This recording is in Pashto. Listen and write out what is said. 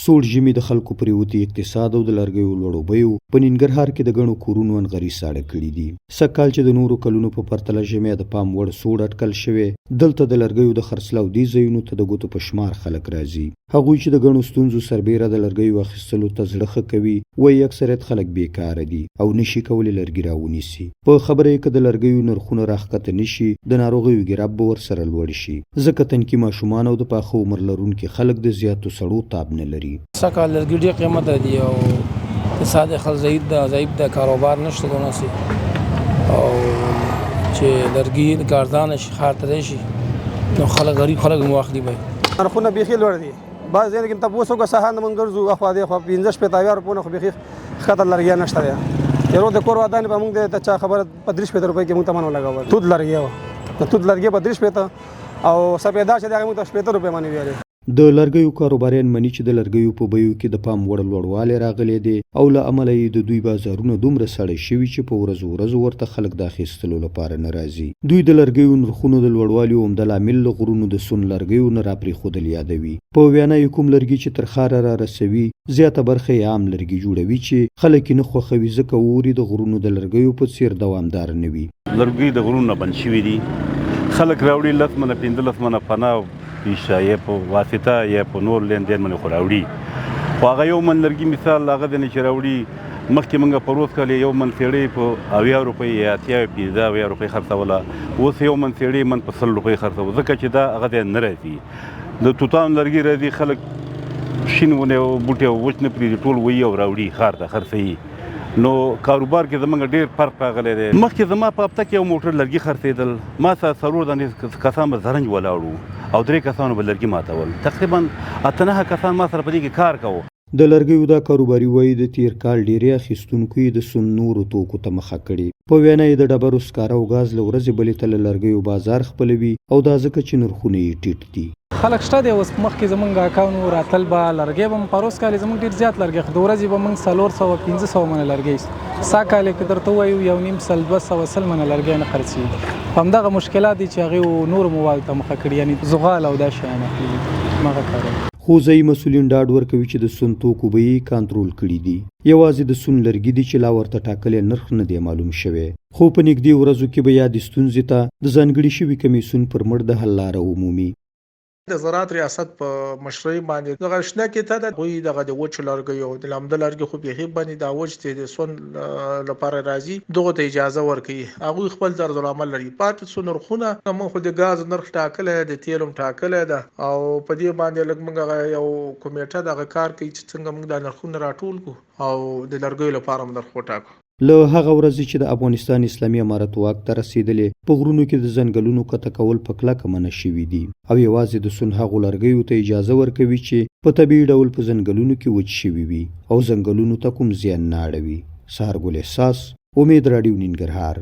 سوړ ژمي د خلکو پریوتي اقتصاد او د لرګیو لوړو بیو په ننګرهار کې د ګڼو کورونو انغري ساړه کړي دي. سږکال چې د نورو کلونو په پرتله ژمی د پام وړ سوړ اټکل شوی، دلته د لرګیو د خرڅلاو دې ځایونو ته د ګوتو په شمار خلک راځي. هغوی چې د ګڼو ستونزو سربیره د لرګیو اخیستلو ته زړه ښه کوي، وایي اکثریت خلک بیکاره دي او نشي کولی لرګي راونیسي. په خبره یې که د لرګیو نرخونه راښکته نشي، د ناروغیو ګراب به ورسره لوړ شي، ځکه تنکي ماشومان او د پاخه عمر لرونکي خلک د زیاتو سړو تاب نه لري. سږکال لرګي ډېر قیمت دی او اقتصاد خلک ضعیف د کاروبار نشته دونسي او چې لرګي د کارزانه شي ښار ته راشي نو خلک غریب خلک مو واخلي به نرخونه بیخي لوړ دي. بعض ځای کې تاسو وګورئ سهار موږ ګرځو اخوا دی خو 15-15 روپۍ خو بیخي خطر لرګي نشته دی. یو د کور ودانې به موږ د چا خبره 35 روپۍ کې موږ تمنو لګاوه توت لرګي په 35 او سپیدا چې دغه موږ ته 70 روپۍ باندې ویلې. د لرګیو کاروباریان مني چې د لرګیو په بیو کې د پام وړ لوړوالی راغلی دی او له امله یې د دوی بازارونه دومره سړی شوي چې په ورځو ورته خلک د اخیستلو لپاره نه راځي. دوی د لرګیو نرخونو د لوړوالي عمده لامل له غرونو د سون لرګیو نه راپرېښودل یادوي. په وینا یې کوم لرګي چې تر ښاره را رسوي، زیاته برخه یې عام لرګي جوړوي چې خلک یې نه خوښوي ځکه اوري د غرونو د لرګیو په څیر دوامدار نه وي. لرګي د غرونو نه بند شوي دي، خلک راوړي 10 منه 15 منه پناه پیشه یا په واسطه یا په نور لیندین باندې خو راوړي. خو هغه یو من لرګي مثال هغه دی چې راوړي مخکې موږ په روز کال یو من څېړۍ په 80 روپۍ یا 15 روپۍ خرڅوله، اوس یو من څېړۍ من په 100 روپۍ خرڅوو ځکه چې دا هغه دی نه راځي. د توتانو لرګي راځي، خلک شین ونې او بوټي او وچ نه پرېږدي، ټول وهي او راوړي ښار ته خرڅوي. نو کاروبار کې زموږ ډېر فرق راغلی دی. مخکې زما په هفته کې یو موټر لرګي خرڅېدل، ما سره 4 دانې کسان به زرنج ولاړو او 3 کسانو به لرګي ماتول. تقریبا 8-9 کسان ما سره په دې کې کار کوو. د لرګیو دا کاروباري وایي د تیر کال ډېری اخیستونکو یې د سون نورو توکو ته مخه کړې. په وینا یې د ډبرو سکاره او ګاز له ورځې بلې ته له لرګیو بازار خپلوي او دا ځکه چې نرخونه یې ټیټ دي. خلک شته دی اوس مخکې زمونږ اکاونو راتل به لرګي به پروس کال زمونږ ډېر زیات لرګي د ورځې به موږ 400-500 منه لرګي سا کال کې درته وایو 1.5-200 منه لرګي نه خرڅي. همدغه مشکلات دي چې هغه نور مواد ته مخه کړي، یعنی زغال او دا شیان مغه کار. خو ځایي مسؤلین ډاډ ورکوي چې د سون توکو بیې کنټرول کړي دي. یوازې د سون لرګي دي چې لا ورته ټاکلی نرخ نه دی معلوم شوی، خو په نږدې ورځو کې به یادې ستونزې ته د ځانګړي شوي کمیسیون پر مټ د حل لاره ومومي. د زراعت ریاست په مشرۍ باندې دغه شنه کې ته د غوي دغه د وچ لرګیو د لامده لرګي خو به باندې دا وچ د سون لپاره راځي، دغه ته اجازه ورکړي. هغه خپل طرز العمل لري. پات سون نرخونه موږ خو د غاز نرخ ټاکل د تیلم ټاکل ده او په دې باندې لږ موږ یو کمیټه دغه کار کوي چې څنګه موږ د نرخونه راټول کو او د لرګیو لپاره موږ نرخ وټاکو. له هغه ورځې چې د افغانستان اسلامي امارت واک ته رسېدلې، په غرونو کې د ځنګلونو قطع کول په کلکه منع شوي دي او یوازې د سون هغو لرګیو ته اجازه ورکوي چې په طبیعي ډول په ځنګلونو کې وچ شوي وي او ځنګلونو ته کوم زیان نه اړوي. سهار ګل احساس، امید راډیو ننګرهار.